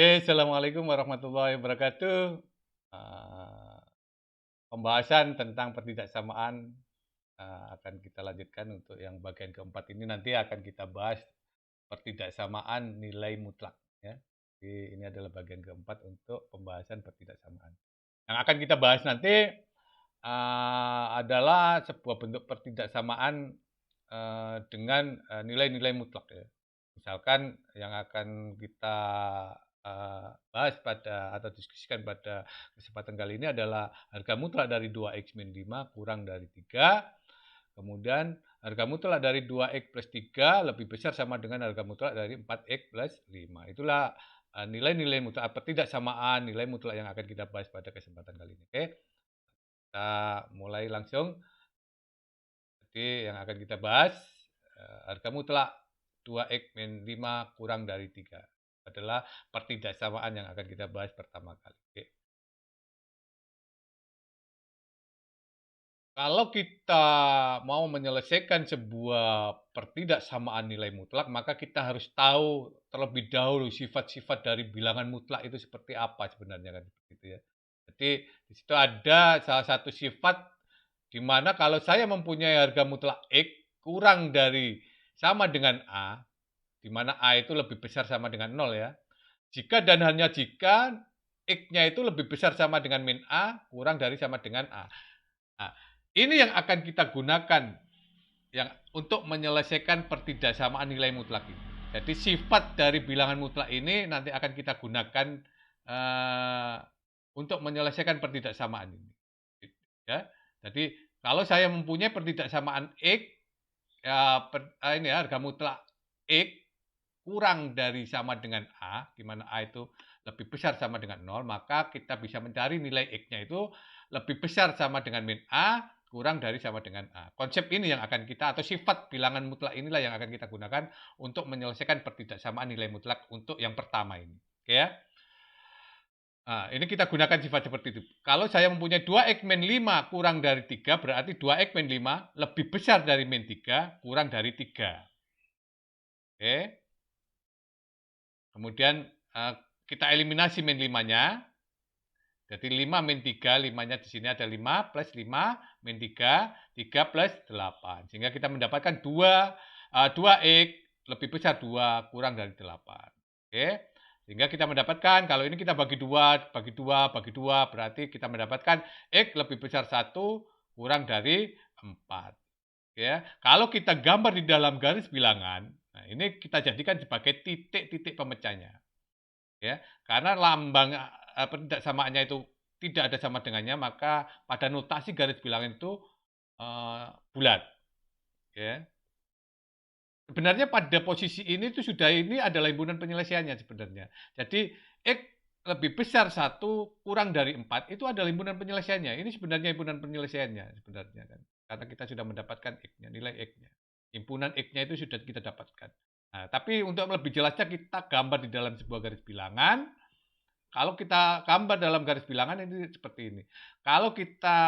Oke, assalamualaikum warahmatullahi wabarakatuh. Eee, Pembahasan tentang pertidaksamaan, akan kita lanjutkan untuk yang bagian keempat ini nanti akan kita bahas pertidaksamaan nilai mutlak ya. Jadi ini adalah bagian keempat untuk pembahasan pertidaksamaan. Yang akan kita bahas nanti, adalah sebuah bentuk pertidaksamaan, dengan, nilai-nilai mutlak ya. Misalkan yang akan kita, bahas pada atau diskusikan pada kesempatan kali ini adalah harga mutlak dari 2x min 5 kurang dari 3, kemudian harga mutlak dari 2x plus 3 lebih besar sama dengan harga mutlak dari 4x plus 5. Itulah, nilai-nilai mutlak pertidaksamaan nilai mutlak yang akan kita bahas pada kesempatan kali ini, oke? Kita mulai langsung. Jadi yang akan kita bahas, harga mutlak 2x min 5 kurang dari 3 adalah pertidaksamaan yang akan kita bahas pertama kali. Oke. Kalau kita mau menyelesaikan sebuah pertidaksamaan nilai mutlak, maka kita harus tahu terlebih dahulu sifat-sifat dari bilangan mutlak itu seperti apa sebenarnya kan, gitu ya. Jadi di situ ada salah satu sifat di mana kalau saya mempunyai harga mutlak X kurang dari sama dengan A, di mana A itu lebih besar sama dengan nol ya. Jika dan hanya jika X-nya itu lebih besar sama dengan min A, kurang dari sama dengan A. Nah, ini yang akan kita gunakan yang untuk menyelesaikan pertidaksamaan nilai mutlak ini. Jadi sifat dari bilangan mutlak ini nanti akan kita gunakan uh, untuk menyelesaikan pertidaksamaan ini. Ya, jadi kalau saya mempunyai pertidaksamaan X, ya, ini ya, harga mutlak X kurang dari sama dengan A, di mana A itu lebih besar sama dengan 0, maka kita bisa mencari nilai X-nya itu lebih besar sama dengan min A, kurang dari sama dengan A. Konsep ini yang akan kita, atau sifat bilangan mutlak inilah yang akan kita gunakan untuk menyelesaikan pertidaksamaan nilai mutlak untuk yang pertama ini. Oke ya? Nah, ini kita gunakan sifat seperti itu. Kalau saya mempunyai 2x min 5 kurang dari 3, berarti 2x min 5 lebih besar dari min 3, kurang dari 3. Oke. Kemudian kita eliminasi min 5-nya. Jadi 5 min 3, 5-nya di sini ada 5 plus 5 min 3, 3 plus 8. Sehingga kita mendapatkan 2x lebih besar 2 kurang dari 8. Oke. Sehingga kita mendapatkan, kalau ini kita bagi 2, bagi 2, bagi 2, berarti kita mendapatkan X lebih besar 1 kurang dari 4. Ya, kalau kita gambar di dalam garis bilangan, nah ini kita jadikan sebagai titik-titik pemecahnya. Ya, karena lambang pertidaksamaannya itu tidak ada sama dengannya, maka pada notasi garis bilangan itu bulat. Ya. Sebenarnya pada posisi ini tuh sudah ini adalah himpunan penyelesaiannya sebenarnya. Jadi X lebih besar 1 kurang dari 4 itu adalah himpunan penyelesaiannya. Ini sebenarnya himpunan penyelesaiannya sebenarnya kan. Karena kita sudah mendapatkan X-nya, nilai X-nya. Himpunan X-nya itu sudah kita dapatkan. Nah, tapi untuk lebih jelasnya kita gambar di dalam sebuah garis bilangan. Kalau kita gambar dalam garis bilangan ini seperti ini. Kalau kita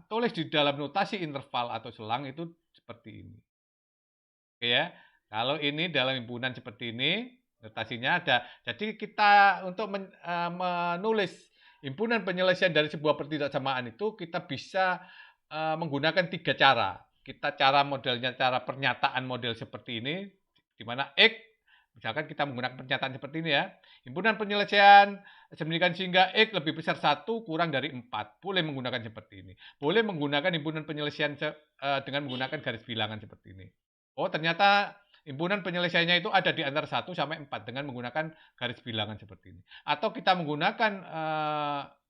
tulis di dalam notasi interval atau selang itu seperti ini. Oke ya. Kalau ini dalam himpunan seperti ini, notasinya ada. Jadi kita untuk menulis himpunan penyelesaian dari sebuah pertidaksamaan itu kita bisa menggunakan 3 cara. Kita cara modelnya, cara pernyataan model seperti ini, di mana X, misalkan kita menggunakan pernyataan seperti ini ya. Himpunan penyelesaian sedemikian sehingga X lebih besar 1 kurang dari 4. Boleh menggunakan seperti ini. Boleh menggunakan himpunan penyelesaian dengan menggunakan garis bilangan seperti ini. Oh, ternyata himpunan penyelesaiannya itu ada di antara 1 sampai 4 dengan menggunakan garis bilangan seperti ini. Atau kita menggunakan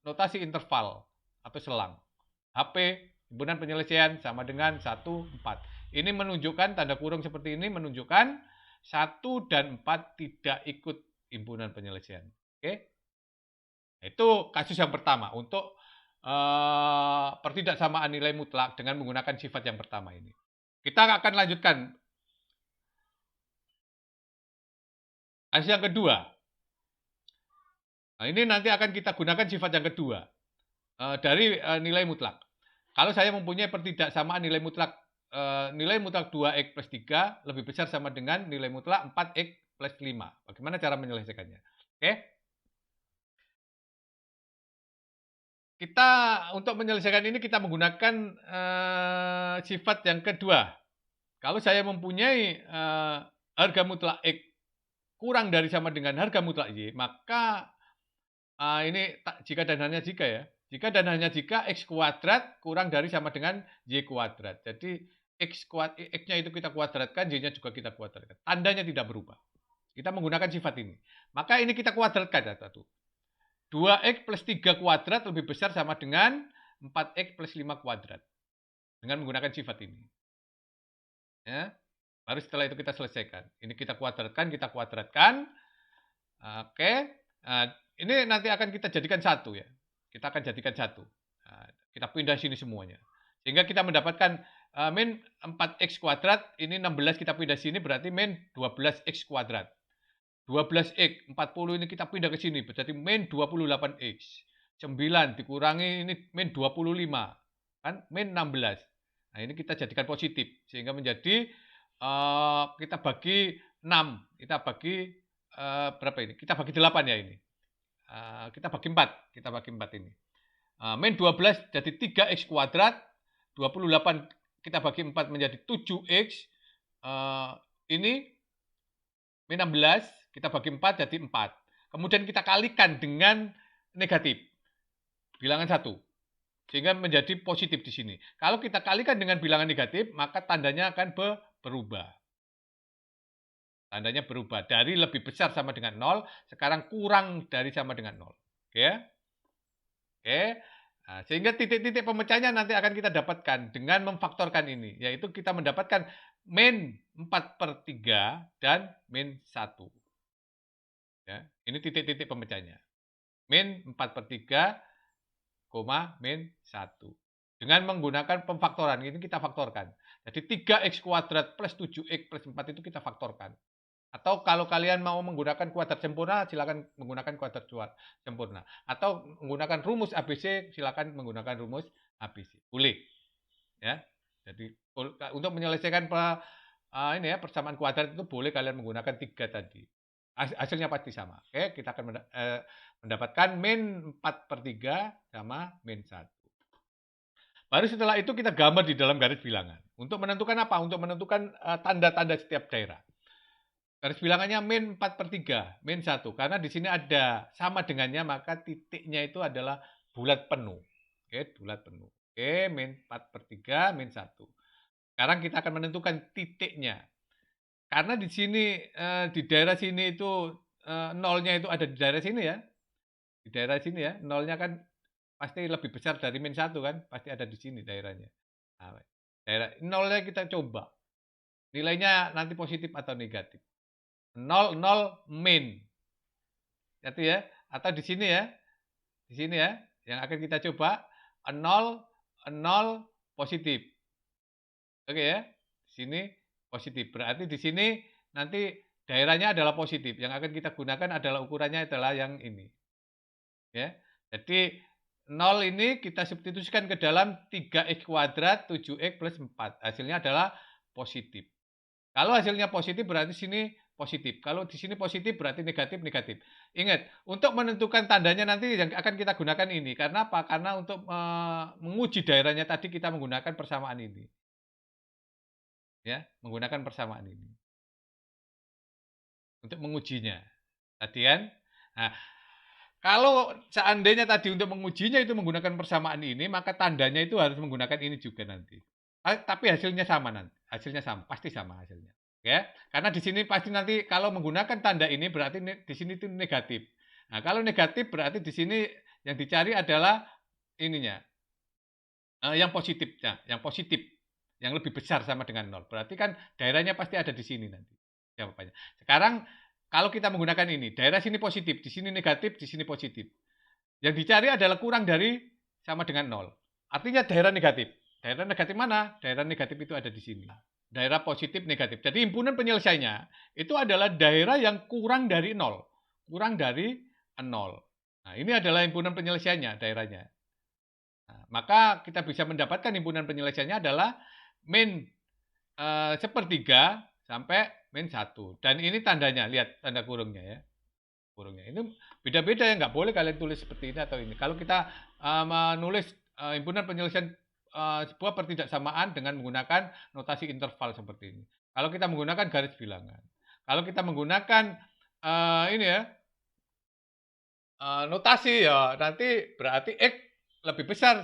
notasi interval atau selang. HP himpunan penyelesaian sama dengan 1, 4. Ini menunjukkan tanda kurung seperti ini menunjukkan 1 dan 4 tidak ikut himpunan penyelesaian. Oke? Itu kasus yang pertama untuk pertidaksamaan nilai mutlak dengan menggunakan sifat yang pertama ini. Kita akan lanjutkan. Kasus yang kedua. Nah, ini nanti akan kita gunakan sifat yang kedua dari nilai mutlak. Kalau saya mempunyai pertidaksamaan nilai mutlak 2x plus 3 lebih besar sama dengan nilai mutlak 4x plus 5. Bagaimana cara menyelesaikannya? Oke. kita untuk menyelesaikan ini kita menggunakan sifat yang kedua. Kalau saya mempunyai harga mutlak X kurang dari sama dengan harga mutlak Y, maka ini jika dan hanya jika ya. Jika dan hanya jika X kuadrat kurang dari sama dengan Y kuadrat. Jadi X-nya itu kita kuadratkan, Y-nya juga kita kuadratkan. Tandanya tidak berubah. Kita menggunakan sifat ini. Maka ini kita kuadratkan ya, satu. 2X plus 3 kuadrat lebih besar sama dengan 4X plus 5 kuadrat. Dengan menggunakan sifat ini. Ya. Baru setelah itu kita selesaikan. Ini kita kuadratkan. Oke. Nah, ini nanti akan kita jadikan satu ya. Kita akan jadikan satu. Nah, kita pindah sini semuanya. Sehingga kita mendapatkan min 4x kuadrat, ini 16 kita pindah sini berarti min 12x kuadrat. 12x, 40 ini kita pindah ke sini, berarti min 28x. 9 dikurangi ini min 25, kan min 16. Nah ini kita jadikan positif, sehingga menjadi kita bagi 6, kita bagi berapa ini? Kita bagi 8 ya ini. Kita bagi 4 ini. Min 12 jadi 3x kuadrat, 28 kita bagi 4 menjadi 7x, ini min 16, kita bagi 4 jadi 4. Kemudian kita kalikan dengan negatif, bilangan 1. Sehingga menjadi positif di sini. Kalau kita kalikan dengan bilangan negatif, maka tandanya akan berubah. Tandanya berubah. Dari lebih besar sama dengan 0, sekarang kurang dari sama dengan 0. Oke ya? Oke. Nah, sehingga titik-titik pemecahnya nanti akan kita dapatkan dengan memfaktorkan ini. Yaitu kita mendapatkan min 4/3 dan min 1. Ya, ini titik-titik pemecahnya. Min 4/3, min 1. Dengan menggunakan pemfaktoran, ini kita faktorkan. Jadi 3x kuadrat plus 7x plus 4 itu kita faktorkan. Atau kalau kalian mau menggunakan kuadrat sempurna, silakan menggunakan kuadrat sempurna. Atau menggunakan rumus ABC, silakan menggunakan rumus ABC. Boleh. Ya. Jadi untuk menyelesaikan ini ya persamaan kuadrat itu boleh kalian menggunakan 3 tadi. Hasilnya pasti sama. Oke, kita akan mendapatkan min 4/3 sama min 1. Baru setelah itu kita gambar di dalam garis bilangan. Untuk menentukan apa? Untuk menentukan tanda-tanda setiap daerah. Garis bilangannya min 4/3, min 1. Karena di sini ada sama dengannya, maka titiknya itu adalah bulat penuh. Oke, bulat penuh. Oke, min 4/3, min 1. Sekarang kita akan menentukan titiknya. Karena di sini, di daerah sini itu, nolnya itu ada di daerah sini ya. Di daerah sini ya, nolnya kan pasti lebih besar dari min 1 kan, pasti ada di sini daerahnya. Nah, daerah nolnya kita coba. Nilainya nanti positif atau negatif. 0, 0, min. Itu ya. Atau di sini ya. Di sini ya. Yang akan kita coba. 0, 0, positif. Oke ya. Di sini positif. Berarti di sini nanti daerahnya adalah positif. Yang akan kita gunakan adalah ukurannya adalah yang ini. Ya. Jadi 0 ini kita substitusikan ke dalam 3x kuadrat 7x plus 4. Hasilnya adalah positif. Kalau hasilnya positif berarti sini positif. Kalau di sini positif berarti negatif, negatif. Ingat, untuk menentukan tandanya nanti yang akan kita gunakan ini. Karena apa? Karena untuk menguji daerahnya tadi kita menggunakan persamaan ini. Ya, menggunakan persamaan ini. Untuk mengujinya. Tadi kan? Nah, kalau seandainya tadi untuk mengujinya itu menggunakan persamaan ini, maka tandanya itu harus menggunakan ini juga nanti. Tapi hasilnya sama nanti. Hasilnya sama, pasti sama hasilnya. Ya, karena di sini pasti nanti kalau menggunakan tanda ini berarti di sini itu negatif. Nah, kalau negatif berarti di sini yang dicari adalah ininya. Yang positifnya, yang lebih besar sama dengan 0. Berarti kan daerahnya pasti ada di sini nanti jawabannya. Sekarang kalau kita menggunakan ini, daerah sini positif, di sini negatif, di sini positif. Yang dicari adalah kurang dari sama dengan 0. Artinya daerah negatif. Daerah negatif mana? Daerah negatif itu ada di sini. Daerah positif negatif. Jadi himpunan penyelesaiannya itu adalah daerah yang kurang dari 0. Kurang dari 0. Nah, ini adalah himpunan penyelesaiannya, daerahnya. Nah, maka kita bisa mendapatkan himpunan penyelesaiannya adalah min 1/3 sampai min 1. Dan ini tandanya, lihat tanda kurungnya ya. kurungnya. Ini beda-beda ya, nggak boleh kalian tulis seperti ini atau ini. Kalau kita menulis himpunan penyelesaian sebuah pertidaksamaan dengan menggunakan notasi interval seperti ini. Kalau kita menggunakan garis bilangan. Kalau kita menggunakan ini ya, notasi ya, nanti berarti X lebih besar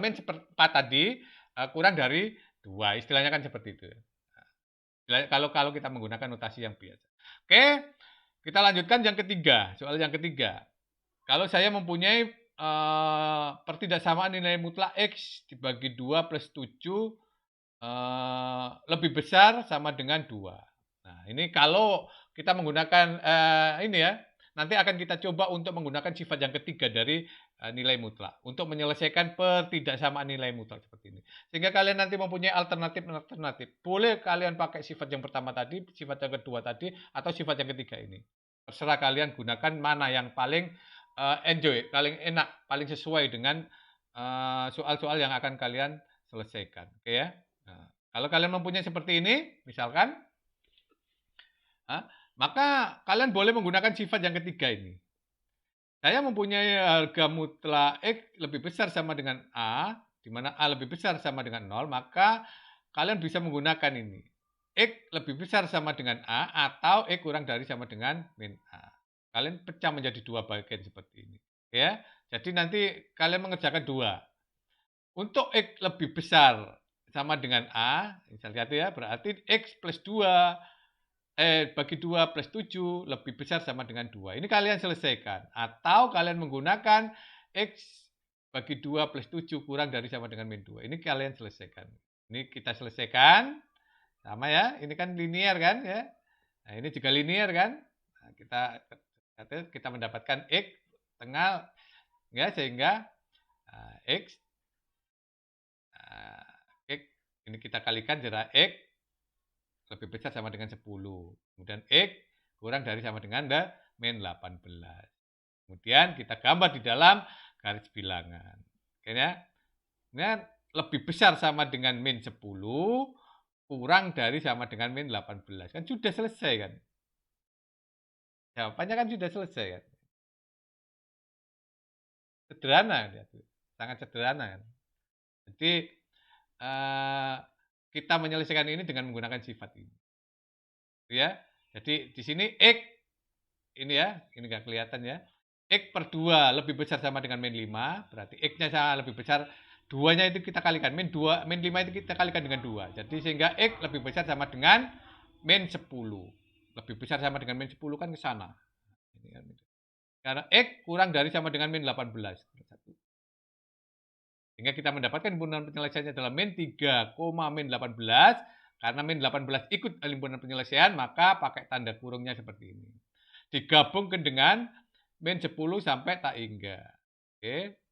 min seperempat tadi kurang dari 2. Istilahnya kan seperti itu. Kalau kita menggunakan notasi yang biasa. Oke, kita lanjutkan yang ketiga. Soal yang ketiga. Kalau saya mempunyai pertidaksamaan nilai mutlak X dibagi 2 plus 7 lebih besar sama dengan 2. Nah, ini kalau kita menggunakan ini ya, nanti akan kita coba untuk menggunakan sifat yang ketiga dari nilai mutlak untuk menyelesaikan pertidaksamaan nilai mutlak seperti ini. Sehingga kalian nanti mempunyai alternatif. Boleh kalian pakai sifat yang pertama tadi, sifat yang kedua tadi, atau sifat yang ketiga ini. Terserah kalian gunakan mana yang paling enjoy, paling enak, paling sesuai dengan soal-soal yang akan kalian selesaikan. Oke ya. Nah, kalau kalian mempunyai seperti ini, misalkan, maka kalian boleh menggunakan sifat yang ketiga ini. Saya mempunyai harga mutlak X lebih besar sama dengan A, di mana A lebih besar sama dengan 0, maka kalian bisa menggunakan ini. X lebih besar sama dengan A, atau X kurang dari sama dengan min A. Kalian pecah menjadi dua bagian seperti ini. Ya, jadi nanti kalian mengerjakan dua. Untuk X lebih besar sama dengan A, misalnya ya, berarti X plus 2 bagi 2 plus 7 lebih besar sama dengan 2. Ini kalian selesaikan. Atau kalian menggunakan X bagi 2 plus 7 kurang dari sama dengan min 2. Ini kalian selesaikan. Ini kita selesaikan. Sama ya, ini kan linear kan ya. Nah, ini juga linear kan. Nah, kita mendapatkan X tengah ya, sehingga X ini kita kalikan jarak X lebih besar sama dengan 10. Kemudian X kurang dari sama dengan min 18. Kemudian kita gambar di dalam garis bilangan. Oke ya. Ini lebih besar sama dengan min 10, kurang dari sama dengan min 18. Kan sudah selesai kan? Jawabannya kan sudah selesai kan? Sederhana, sangat sederhana kan? Jadi kita menyelesaikan ini dengan menggunakan sifat ini. Ya, jadi di sini X ini ya, ini nggak kelihatan ya. X per 2 lebih besar sama dengan min 5, berarti X-nya sama lebih besar, 2-nya itu kita kalikan, min 5 itu kita kalikan dengan 2. Jadi sehingga X lebih besar sama dengan min 10. Lebih besar sama dengan min 10 kan ke sana. Karena X kurang dari sama dengan min 18. Sehingga kita mendapatkan himpunan penyelesaiannya adalah min 3, min 18. Karena min 18 ikut himpunan penyelesaian, maka pakai tanda kurungnya seperti ini. Digabungkan dengan min 10 sampai tak hingga. Oke.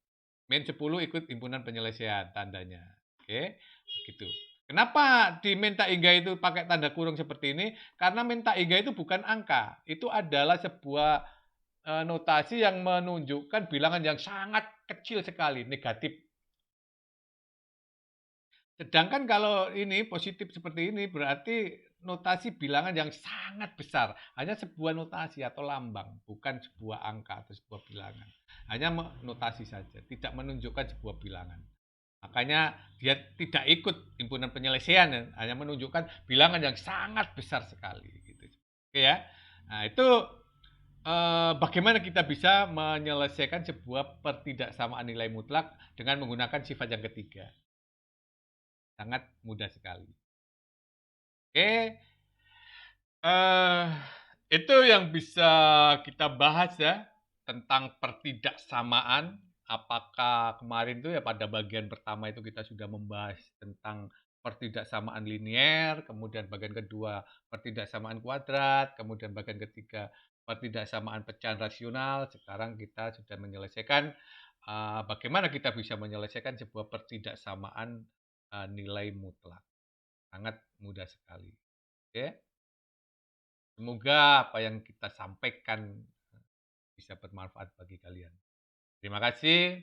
Min 10 ikut himpunan penyelesaian tandanya. Oke, begitu. Kenapa di min tak hingga itu pakai tanda kurung seperti ini? Karena min tak hingga itu bukan angka. Itu adalah sebuah notasi yang menunjukkan bilangan yang sangat kecil sekali, negatif. Sedangkan kalau ini positif seperti ini berarti notasi bilangan yang sangat besar. Hanya sebuah notasi atau lambang, bukan sebuah angka atau sebuah bilangan. Hanya notasi saja, tidak menunjukkan sebuah bilangan. Makanya dia tidak ikut himpunan penyelesaian, ya. Hanya menunjukkan bilangan yang sangat besar sekali. Gitu. Oke ya. Nah itu bagaimana kita bisa menyelesaikan sebuah pertidaksamaan nilai mutlak dengan menggunakan sifat yang ketiga. Sangat mudah sekali. Oke, itu yang bisa kita bahas ya tentang pertidaksamaan. Apakah kemarin itu ya pada bagian pertama itu kita sudah membahas tentang pertidaksamaan linear, kemudian bagian kedua pertidaksamaan kuadrat, kemudian bagian ketiga pertidaksamaan pecahan rasional. Sekarang kita sudah menyelesaikan bagaimana kita bisa menyelesaikan sebuah pertidaksamaan nilai mutlak. Sangat mudah sekali. Oke. Semoga apa yang kita sampaikan bisa bermanfaat bagi kalian. Terima kasih.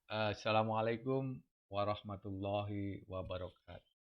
Assalamualaikum warahmatullahi wabarakatuh.